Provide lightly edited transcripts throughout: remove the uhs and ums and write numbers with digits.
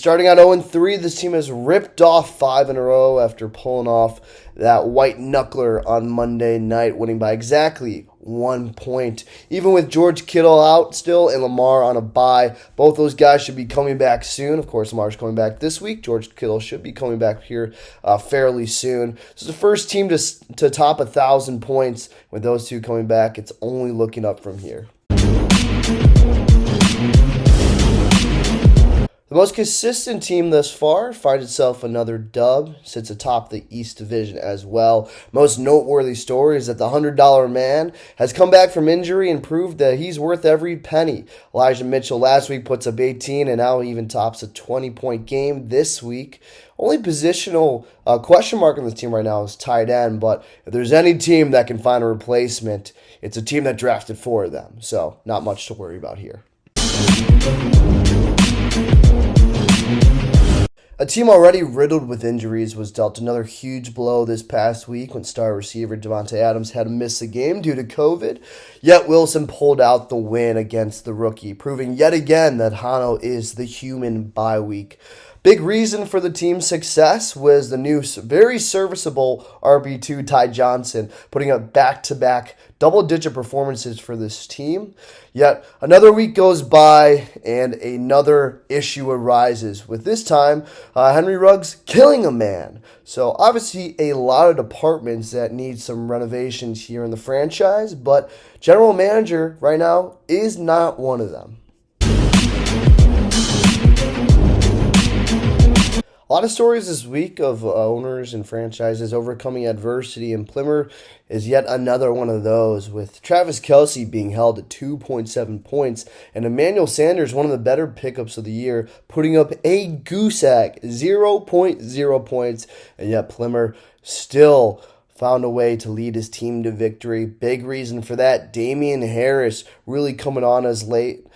starting at 0-3, this team has ripped off 5 in a row after pulling off that white knuckler on Monday night, winning by exactly 1 point. Even with George Kittle out still and Lamar on a bye, both those guys should be coming back soon. Of course, Lamar's coming back this week. George Kittle should be coming back here fairly soon. This is the first team to top 1,000 points. With those two coming back, it's only looking up from here. The most consistent team thus far finds itself another dub, sits atop the East Division as well. Most noteworthy story is that the $100 man has come back from injury and proved that he's worth every penny. Elijah Mitchell last week puts up 18 and now even tops a 20-point game this week. Only positional question mark on this team right now is tight end, but if there's any team that can find a replacement, it's a team that drafted 4 of them. So not much to worry about here. A team already riddled with injuries was dealt another huge blow this past week when star receiver Davante Adams had to miss a game due to COVID. Yet Wilson pulled out the win against the rookie, proving yet again that Hano is the human bye week. Big reason for the team's success was the new, very serviceable RB2 Ty Johnson, putting up back-to-back double-digit performances for this team. Yet another week goes by and another issue arises, with this time Henry Ruggs killing a man. So obviously a lot of departments that need some renovations here in the franchise, but general manager right now is not one of them. A lot of stories this week of owners and franchises overcoming adversity, and Plymouth is yet another one of those, with Travis Kelce being held at 2.7 points and Emmanuel Sanders, one of the better pickups of the year, putting up a goose egg, 0.0 points, and yet Plymouth still found a way to lead his team to victory. Big reason for that, Damian Harris really coming on as late.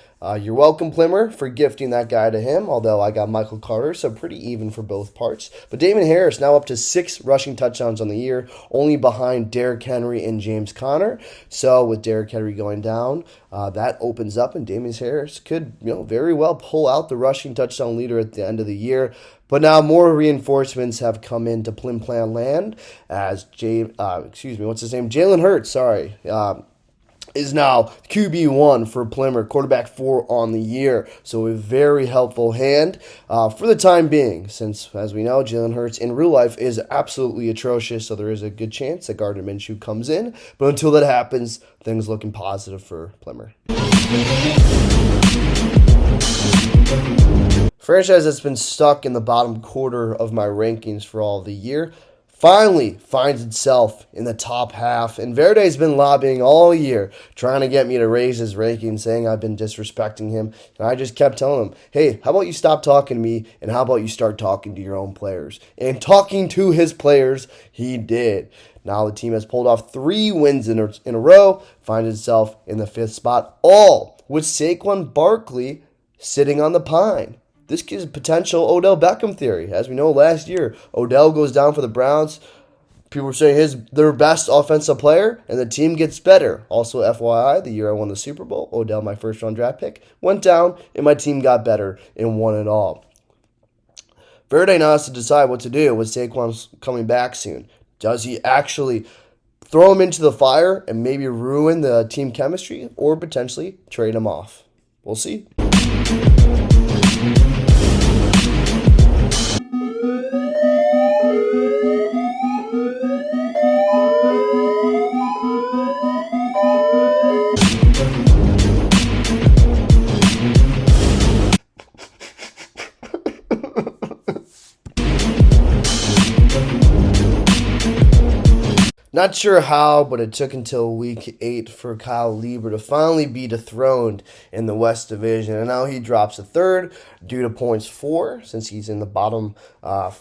You're welcome, Plimmer, for gifting that guy to him, although I got Michael Carter, so pretty even for both parts. But Damon Harris now up to 6 rushing touchdowns on the year, only behind Derrick Henry and James Conner. So with Derrick Henry going down, that opens up, and Damon Harris could very well pull out the rushing touchdown leader at the end of the year. But now more reinforcements have come into Plim Plan land as Jalen Hurts, is now QB1 for Plymouth, quarterback 4 on the year. So a very helpful hand for the time being, since, as we know, Jalen Hurts in real life is absolutely atrocious, so there is a good chance that Gardner Minshew comes in. But until that happens, things looking positive for Plymouth. Franchise that's been stuck in the bottom quarter of my rankings for all of the year finally finds itself in the top half, and Verde's been lobbying all year, trying to get me to raise his ranking, saying I've been disrespecting him, and I just kept telling him, hey, how about you stop talking to me, and how about you start talking to your own players? And talking to his players, he did. Now the team has pulled off 3 wins in a row, finds itself in the 5th spot, all with Saquon Barkley sitting on the pine. This gives potential Odell Beckham theory. As we know, last year, Odell goes down for the Browns. People were saying their best offensive player, and the team gets better. Also, FYI, the year I won the Super Bowl, Odell, my first-round draft pick, went down, and my team got better and won it all. Verde now has to decide what to do with Saquon coming back soon. Does he actually throw him into the fire and maybe ruin the team chemistry, or potentially trade him off? We'll see. Not sure how, but it took until week 8 for Kyle Lieber to finally be dethroned in the West Division. And now he drops a 3rd due to points 4, since he's in the bottom 5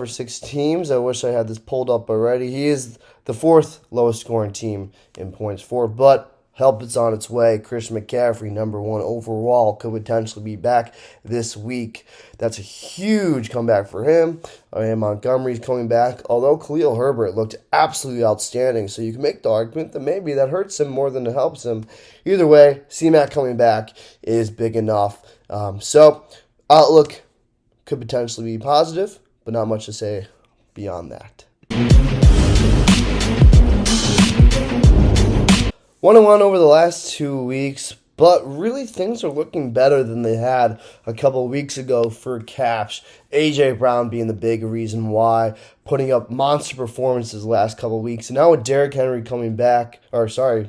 or 6 teams. I wish I had this pulled up already. He is the 4th lowest scoring team in points 4, but help is on its way. Christian McCaffrey, number 1 overall, could potentially be back this week. That's a huge comeback for him. And Montgomery's coming back, although Khalil Herbert looked absolutely outstanding. So you can make the argument that maybe that hurts him more than it helps him. Either way, C-Mac coming back is big enough. So outlook could potentially be positive, but not much to say beyond that. 1-1 over the last 2 weeks, but really things are looking better than they had a couple of weeks ago for Caps. A.J. Brown being the big reason why, putting up monster performances the last couple of weeks. And now with Derrick Henry coming back, Derrick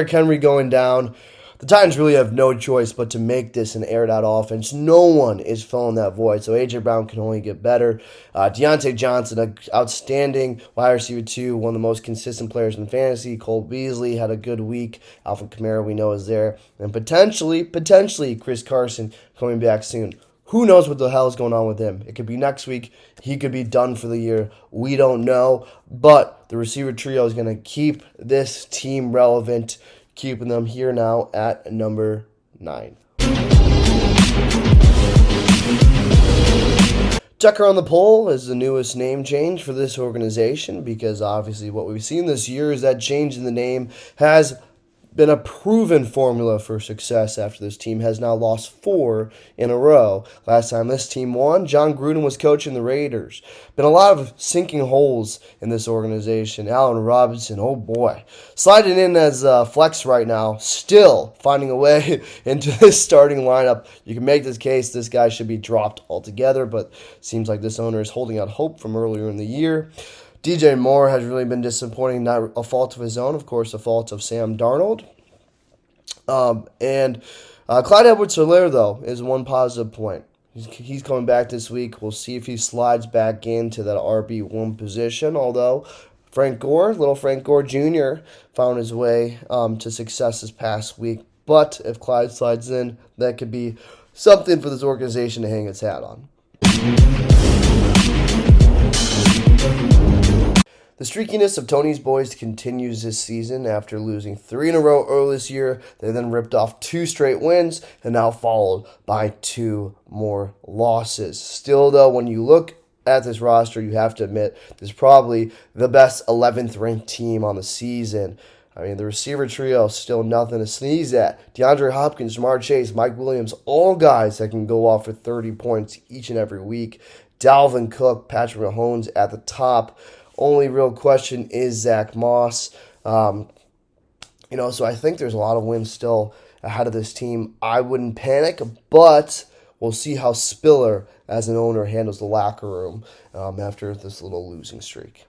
Henry going down, the Titans really have no choice but to make this an aired-out offense. No one is filling that void, so A.J. Brown can only get better. Deontay Johnson, an outstanding wide receiver 2, one of the most consistent players in fantasy. Cole Beasley had a good week. Alvin Kamara, we know, is there. And potentially, Chris Carson coming back soon. Who knows what the hell is going on with him? It could be next week. He could be done for the year. We don't know. But the receiver trio is going to keep this team relevant, keeping them here now at number 9. Tucker on the Pole is the newest name change for this organization, because obviously what we've seen this year is that change in the name has been a proven formula for success after this team has now lost 4 in a row. Last time this team won, John Gruden was coaching the Raiders. Been a lot of sinking holes in this organization. Allen Robinson, oh boy, sliding in as flex right now, still finding a way into this starting lineup. You can make this case this guy should be dropped altogether, but seems like this owner is holding out hope from earlier in the year. DJ Moore has really been disappointing, not a fault of his own, of course, a fault of Sam Darnold. And Clyde Edwards-Helaire, though, is one positive point. He's coming back this week. We'll see if he slides back into that RB1 position, although little Frank Gore Jr. found his way to success this past week. But if Clyde slides in, that could be something for this organization to hang its hat on. The streakiness of Tony's boys continues this season after losing 3 in a row earlier this year. They then ripped off 2 straight wins and now followed by 2 more losses. Still, though, when you look at this roster, you have to admit this is probably the best 11th ranked team on the season. I mean, the receiver trio is still nothing to sneeze at. DeAndre Hopkins, Ja'Marr Chase, Mike Williams, all guys that can go off for 30 points each and every week. Dalvin Cook, Patrick Mahomes at the top. Only real question is Zach Moss. So I think there's a lot of wins still ahead of this team. I wouldn't panic, but we'll see how Spiller, as an owner, handles the locker room after this little losing streak.